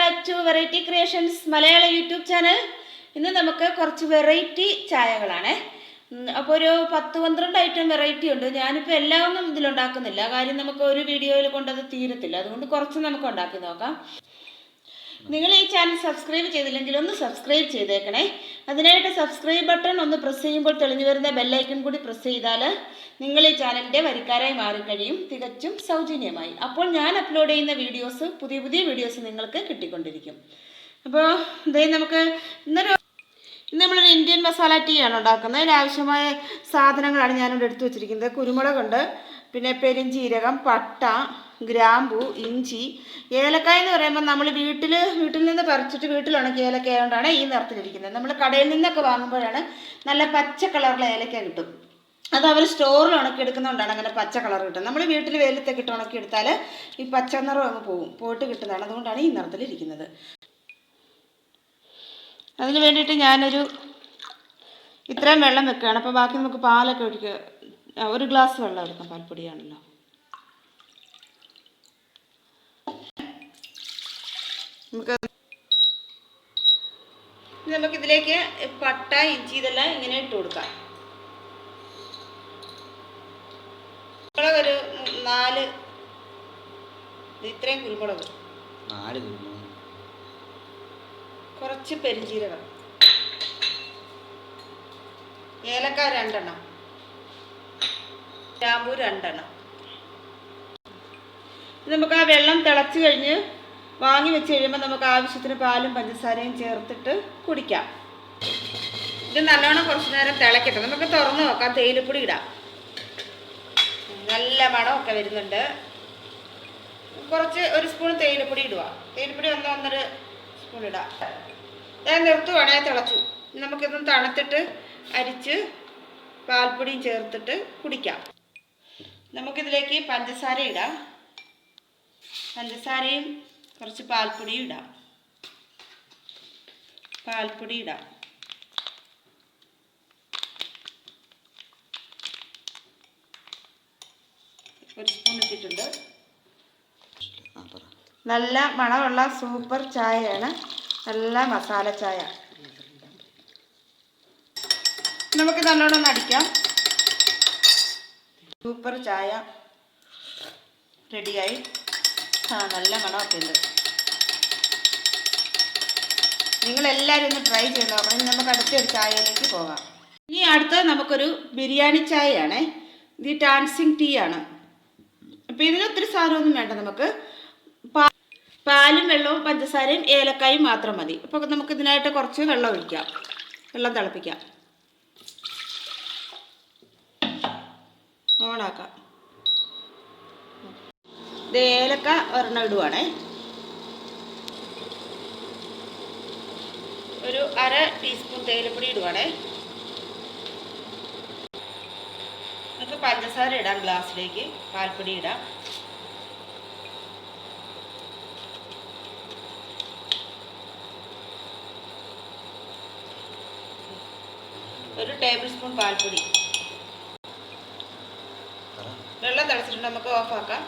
Back to variety creations Malayala YouTube channel. ഇന്ന് നമുക്ക് കുറച്ച് വെറൈറ്റി ചായകളാണ്. അപ്പോൾ ഒരു 10-12 ഐറ്റം വെറൈറ്റി ഉണ്ട്. ഞാനിപ്പോൾ എല്ലാം ഒന്നും ഇതിലുണ്ടാക്കുന്നില്ല, കാര്യം നമുക്ക് ഒരു വീഡിയോയിൽ കൊണ്ടത് തീരത്തില്ല. അതുകൊണ്ട് കുറച്ച് നമുക്ക് ഉണ്ടാക്കി നോക്കാം. നിങ്ങൾ ഈ ചാനൽ സബ്സ്ക്രൈബ് ചെയ്തില്ലെങ്കിൽ ഒന്ന് സബ്സ്ക്രൈബ് ചെയ്തേക്കണേ. അതിനായിട്ട് സബ്സ്ക്രൈബ് ബട്ടൺ ഒന്ന് പ്രസ് ചെയ്യുമ്പോൾ തെളിഞ്ഞു വരുന്ന ബെല്ലൈക്കൺ കൂടി പ്രസ് ചെയ്താൽ നിങ്ങൾ ഈ ചാനലിൻ്റെ വരിക്കാരായി മാറിക്കഴിയും, തികച്ചും സൗജന്യമായി. അപ്പോൾ ഞാൻ അപ്ലോഡ് ചെയ്യുന്ന വീഡിയോസ്, പുതിയ പുതിയ വീഡിയോസ് നിങ്ങൾക്ക് കിട്ടിക്കൊണ്ടിരിക്കും. അപ്പോൾ ഇതേ നമുക്ക് ഇന്ന് നമ്മളൊരു ഇന്ത്യൻ മസാല ടീ ആണ് ഉണ്ടാക്കുന്നത്. അതിനാവശ്യമായ സാധനങ്ങളാണ് ഞാനിവിടെ എടുത്തു വെച്ചിരിക്കുന്നത്. കുരുമുളകുണ്ട്, പിന്നെ പെരുംജീരകം, പട്ട, ഗ്രാമ്പു, ഇഞ്ചി, ഏലക്കായ എന്ന് പറയുമ്പോൾ നമ്മൾ വീട്ടിൽ നിന്ന് പറിച്ചിട്ട് വീട്ടിൽ ഉണക്കിയ ഏലക്കായ കൊണ്ടാണ് ഈ നിറത്തിലിരിക്കുന്നത്. നമ്മൾ കടയിൽ നിന്നൊക്കെ വാങ്ങുമ്പോഴാണ് നല്ല പച്ച കളറിലെ ഏലക്ക കിട്ടും. അത് അവർ സ്റ്റോറിൽ ഉണക്കിയെടുക്കുന്നതുകൊണ്ടാണ് അങ്ങനെ പച്ച കളർ കിട്ടുന്നത്. നമ്മൾ വീട്ടിൽ വെയിലത്തൊക്കെ ഇട്ട് ഉണക്കിയെടുത്താൽ ഈ പച്ച നിറം അങ്ങ് പോയിട്ട് കിട്ടുന്നതാണ്. അതുകൊണ്ടാണ് ഈ നിറത്തിലിരിക്കുന്നത്. അതിന് വേണ്ടിയിട്ട് ഞാനൊരു ഇത്രയും വെള്ളം വെക്കുകയാണ്. അപ്പോൾ ബാക്കി നമുക്ക് പാലൊക്കെ ഒഴിക്കുക. ഒരു ഗ്ലാസ് വെള്ളം എടുക്കാം, പാൽപ്പൊടിയാണല്ലോ. നമുക്കിതിലേക്ക് പട്ട, ഇഞ്ചി ഇതെല്ലാം ഇങ്ങനെ ഇട്ട് കൊടുക്കാം. കുരുമുളക് ഒരു 4, ഇത്രയും കുരുമുളക്, 4 കുരുമുളക്, കുറച്ച് പെരുംജീരകം, ഏലക്ക 2 എണ്ണം, ഗ്രാമ്പൂ 2 എണ്ണം. നമുക്ക് ആ വെള്ളം തിളച്ച് കഴിഞ്ഞ് വാങ്ങി വെച്ച് കഴിയുമ്പോൾ നമുക്ക് ആവശ്യത്തിന് പാലും പഞ്ചസാരയും ചേർത്തിട്ട് കുടിക്കാം. ഇത് നല്ലോണം കുറച്ച് നേരം തിളക്കട്ടെ. നമുക്ക് തുറന്ന് നോക്കാം. തേയിലപ്പൊടി ഇടാം. നല്ല മണമൊക്കെ വരുന്നുണ്ട്. ഒരു സ്പൂൺ തേയിലപ്പൊടി ഇടുക. തേയിലപ്പൊടി 1-1.5 സ്പൂൺ ഇടാം. ഞാൻ നിർത്തുവാണേ, തിളച്ചു. നമുക്കിതൊന്ന് തണുത്തിട്ട് അരിച്ച് പാൽപ്പൊടിയും ചേർത്തിട്ട് കുടിക്കാം. നമുക്കിതിലേക്ക് പഞ്ചസാര ഇടാം. പഞ്ചസാരയും കുറച്ച് പാൽപ്പൊടിയും ഇടാം. പാൽപ്പൊടി ഇടാം. ഒരു സ്പൂൺ ഇട്ടിട്ടുണ്ട്. നല്ല മണമുള്ള സൂപ്പർ ചായയാണ്. നല്ല മസാല ചായ. നമുക്ക് നല്ലോണം ഒന്ന് അടിക്കാം. സൂപ്പർ ചായ റെഡിയായി. നല്ല മണമൊക്കെ ഉണ്ട്. നിങ്ങളെല്ലാവരും ഒന്ന് ട്രൈ ചെയ്ത് നോക്കണം. ഇനി നമുക്ക് അടുത്തൊരു ചായയിലേക്ക് പോകാം. ഇനി അടുത്തത് നമുക്കൊരു ബിരിയാണി ചായയാണേ. ഇത് ഡാൻസിങ് ടീ ആണ്. അപ്പോൾ ഇതിന് ഒത്തിരി സാധനമൊന്നും വേണ്ട. നമുക്ക് പാലും വെള്ളവും പഞ്ചസാരയും ഏലക്കായും മാത്രം മതി. അപ്പോൾ നമുക്ക് ഇതിനായിട്ട് കുറച്ച് വെള്ളം ഒഴിക്കാം. വെള്ളം തിളപ്പിക്കാം. ഓണാക്കാം. ഇത് ഏലക്ക 1 ഇടുവാണേ. ഒരു 1/2 ടീസ്പൂൺ തേയിലപ്പൊടി ഇടുവാണേ. നമുക്ക് പഞ്ചസാര ഇടാം ഗ്ലാസ്സിലേക്ക്. പാൽപ്പൊടി ഇടാം. ഒരു ടേബിൾ സ്പൂൺ പാൽപ്പൊടി. വെള്ളം തിളച്ചിട്ടുണ്ട്. നമുക്ക് ഓഫാക്കാം.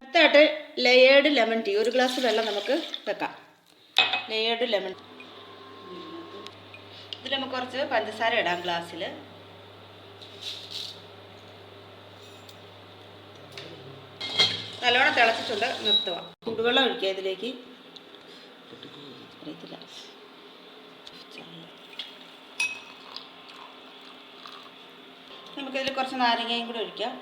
അടുത്തായിട്ട് ലെയേർഡ് ലെമൺ ടീ. 1 ഗ്ലാസ് വെള്ളം നമുക്ക് വെക്കാം. Layered lemon. ഇതിൽ നമുക്ക് കുറച്ച് പഞ്ചസാര ഇടാം ഗ്ലാസ്സിൽ. നല്ലോണം തിളച്ചിട്ടുണ്ട്. നിർത്തുക. ചൂടുവെള്ളം ഒഴിക്കുക ഇതിലേക്ക്. അറിയത്തില്ല. നമുക്കിതിൽ കുറച്ച് നാരങ്ങയും കൂടെ ഒഴിക്കാം.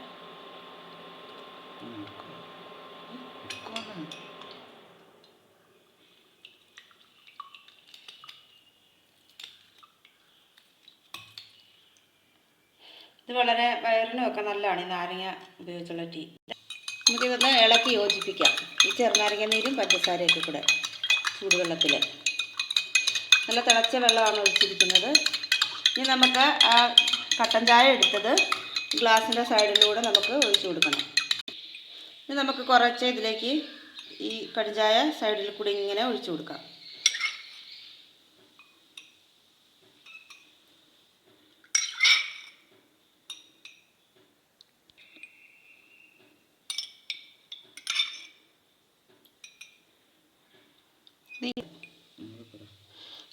ഇത് വളരെ വയറിനുമൊക്കെ നല്ലതാണ്, ഈ നാരങ്ങ ഉപയോഗിച്ചുള്ള ടീ. നമുക്കിതൊന്ന് ഇളക്കി യോജിപ്പിക്കാം. ഈ ചെറുനാരങ്ങ നീരും പഞ്ചസാരയൊക്കെ കൂടെ ചൂടുവെള്ളത്തിൽ. നല്ല തിളച്ച വെള്ളമാണ് ഒഴിച്ചിരിക്കുന്നത്. ഇനി നമുക്ക് ആ കട്ടൻ ചായ എടുത്തത് ഗ്ലാസിൻ്റെ സൈഡിലൂടെ നമുക്ക് ഒഴിച്ചു കൊടുക്കണം. ഇനി നമുക്ക് കുറച്ച് ഇതിലേക്ക് ഈ കടുംചായ സൈഡിൽ കൂടി ഇങ്ങനെ ഒഴിച്ചു കൊടുക്കാം.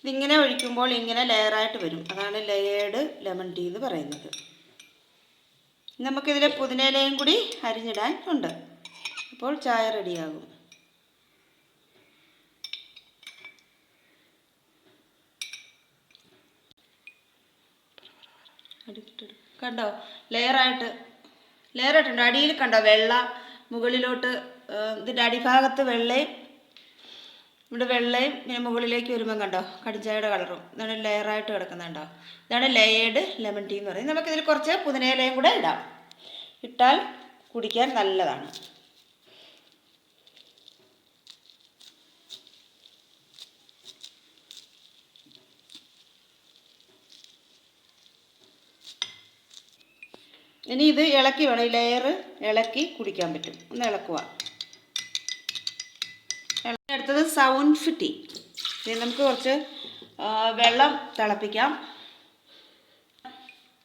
ഇതിങ്ങനെ ഒഴിക്കുമ്പോൾ ഇങ്ങനെ ലെയറായിട്ട് വരും. അതാണ് ലെയേർഡ് ലെമൺ ടീ എന്ന് പറയുന്നത്. നമുക്കിതിൽ പുതിനയിലയും കൂടി അരിഞ്ഞിടാൻ ഉണ്ട്. അപ്പോൾ ചായ റെഡിയാകും. കണ്ടോ, ലെയറായിട്ടുണ്ട്. അടിയിൽ കണ്ടോ വെള്ള, മുകളിലോട്ട് ഇതിൻ്റെ അടിഭാഗത്ത് വെള്ളയും ഇവിടെ വെള്ളയും പിന്നെ മുകളിലേക്ക് വരുമ്പം കണ്ടോ കടുംചായയുടെ കളറും. ഇതാണ് ലെയറായിട്ട് കിടക്കുന്നുണ്ടോ. ഇതാണ് ലെയേർഡ് ലെമൺ ടീ എന്ന് പറയുന്നത്. നമുക്കിതിൽ കുറച്ച് പുതിനയിലയും കൂടെ ഇടാം. ഇട്ടാൽ കുടിക്കാൻ നല്ലതാണ്. ഇനി ഇത് ഇളക്കി വേണം, ഈ ലെയർ ഇളക്കി കുടിക്കാൻ പറ്റും. ഒന്ന് ഇളക്കുക. അടുത്തത് സൗണ്ട് ടീ. ഇനി നമുക്ക് കുറച്ച് വെള്ളം തിളപ്പിക്കാം.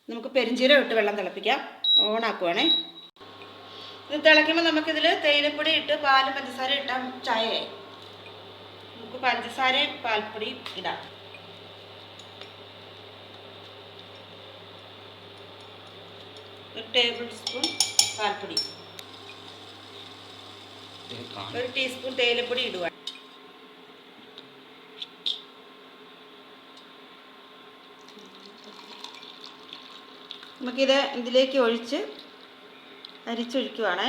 നമുക്ക് പെരിഞ്ചീരകം ഇട്ട് വെള്ളം തിളപ്പിക്കാം. ഓണാക്കുവാണേ. ഇത് തിളയ്ക്കുമ്പോൾ നമുക്കിതിൽ തേയിലപ്പൊടി ഇട്ട് പാലും പഞ്ചസാര ഇട്ടാൽ ചായയായി. നമുക്ക് പഞ്ചസാരയും പാൽപ്പൊടിയും ഇടാം. ഒരു ടേബിൾ സ്പൂൺ പാൽപ്പൊടി, ഒരു ടീസ്പൂൺ തേയിലപ്പൊടി ഇടുക. നമുക്കിത് ഇതിലേക്ക് ഒഴിച്ച് അരിച്ചൊഴിക്കുവാണേ.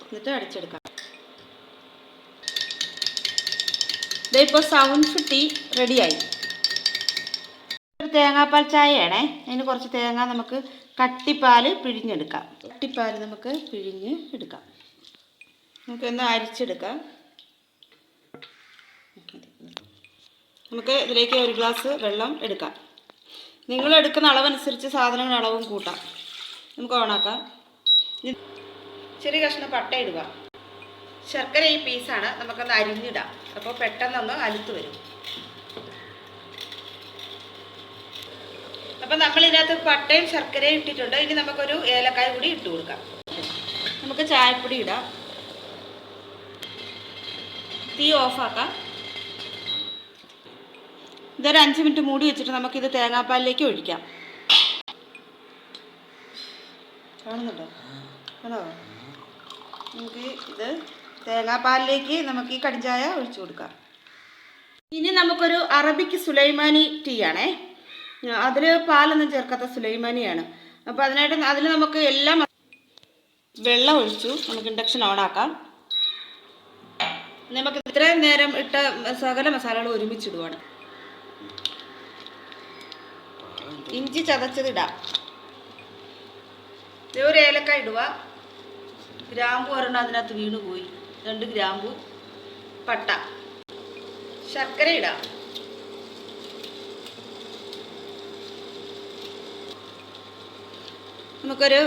എന്നിട്ട് അടിച്ചെടുക്കാം. ഇതിപ്പോൾ സൗണ്ട് ടീ റെഡിയായി. ഒരു തേങ്ങാപ്പാൽ ചായയാണേ. അതിന് കുറച്ച് തേങ്ങ നമുക്ക് കട്ടിപ്പാൽ പിഴിഞ്ഞെടുക്കാം. കട്ടിപ്പാൽ നമുക്ക് പിഴിഞ്ഞ് എടുക്കാം. നമുക്കൊന്ന് അരിച്ചെടുക്കാം. നമുക്ക് ഇതിലേക്ക് ഒരു ഗ്ലാസ് വെള്ളം എടുക്കാം. നിങ്ങൾ എടുക്കുന്ന അളവനുസരിച്ച് സാധനങ്ങളുടെ അളവും കൂട്ടാം. നമുക്ക് ഓണാക്കാം. ചെറിയ കഷ്ണം പട്ട ഇടുക. ശർക്കര ഈ പീസാണ്. നമുക്കൊന്ന് അരിഞ്ഞിടാം. അപ്പോൾ പെട്ടെന്നൊന്ന് അലുത്ത് വരും. അപ്പം നമ്മളിതിനകത്ത് പട്ടയും ശർക്കരയും ഇട്ടിട്ടുണ്ട്. ഇനി നമുക്കൊരു ഏലക്കായ കൂടി ഇട്ട് കൊടുക്കാം. നമുക്ക് ചായപ്പൊടി ഇടാം. തീ ഓഫാക്കാം. ഇതൊരു 5 മിനിറ്റ് മൂടി വെച്ചിട്ട് നമുക്കിത് തേങ്ങാപ്പാലിലേക്ക് ഒഴിക്കാം. കാണുന്നുണ്ടോ? ആണോ? നമുക്ക് ഇത് തേങ്ങാപ്പാലിലേക്ക് നമുക്ക് ഈ കടുംചായ ഒഴിച്ചു കൊടുക്കാം. ഇനി നമുക്കൊരു അറബിക്ക് സുലൈമാനി ടീ ആണേ. അതിൽ പാലൊന്നും ചേർക്കാത്ത സുലൈമാനിയാണ്. അപ്പോൾ അതിൽ നമുക്ക് എല്ലാം വെള്ളം ഒഴിച്ചു. നമുക്ക് ഇൻഡക്ഷൻ ഓണാക്കാം. നമുക്ക് ഇത്രയും നേരം ഇട്ട സകല മസാലകൾ ഒരുമിച്ചിടുവാണ്. ഇഞ്ചി ചതച്ചതിടാം. ഒരു ഏലക്കായ ഇടുക. ഗ്രാമ്പു ഒരെണ്ണം അതിനകത്ത് വീണുപോയി. 2 ഗ്രാമ്പു, പട്ട, ശർക്കര ഇടാം. നമുക്കൊരു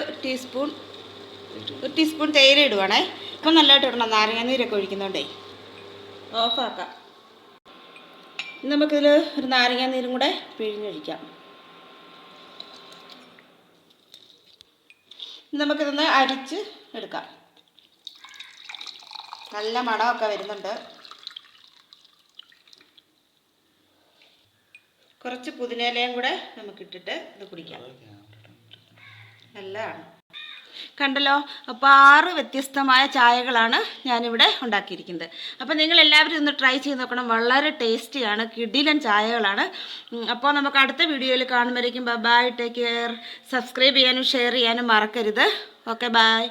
ടീസ്പൂൺ തേയില ഇടുവാണേ. അപ്പം നല്ലതായിട്ട് ഇടണം. നാരങ്ങാനീരൊക്കെ ഒഴിക്കുന്നുണ്ടേ. ഓഫാക്കാം. നമുക്കിതിൽ ഒരു നാരങ്ങാനീരും കൂടെ പിഴിഞ്ഞൊഴിക്കാം. നമുക്കിതൊന്ന് അരിച്ച് എടുക്കാം. നല്ല മണമൊക്കെ വരുന്നുണ്ട്. കുറച്ച് പുതിനയിലയും കൂടെ നമുക്കിട്ടിട്ട് ഇത് കുടിക്കാം. നല്ലതാണ്. കണ്ടല്ലോ. അപ്പോൾ 6 വ്യത്യസ്തമായ ചായകളാണ് ഞാനിവിടെ ഉണ്ടാക്കിയിരിക്കുന്നത്. അപ്പോൾ നിങ്ങൾ എല്ലാവരും ഒന്ന് ട്രൈ ചെയ്ത് നോക്കണം. വളരെ ടേസ്റ്റിയാണ്. കിടിലൻ ചായകളാണ്. അപ്പോൾ നമുക്ക് അടുത്ത വീഡിയോയിൽ കാണുമ്പോഴേക്കും ബൈ, ടേക്ക് കെയർ. സബ്സ്ക്രൈബ് ചെയ്യാനും ഷെയർ ചെയ്യാനും മറക്കരുത്. Okay, by.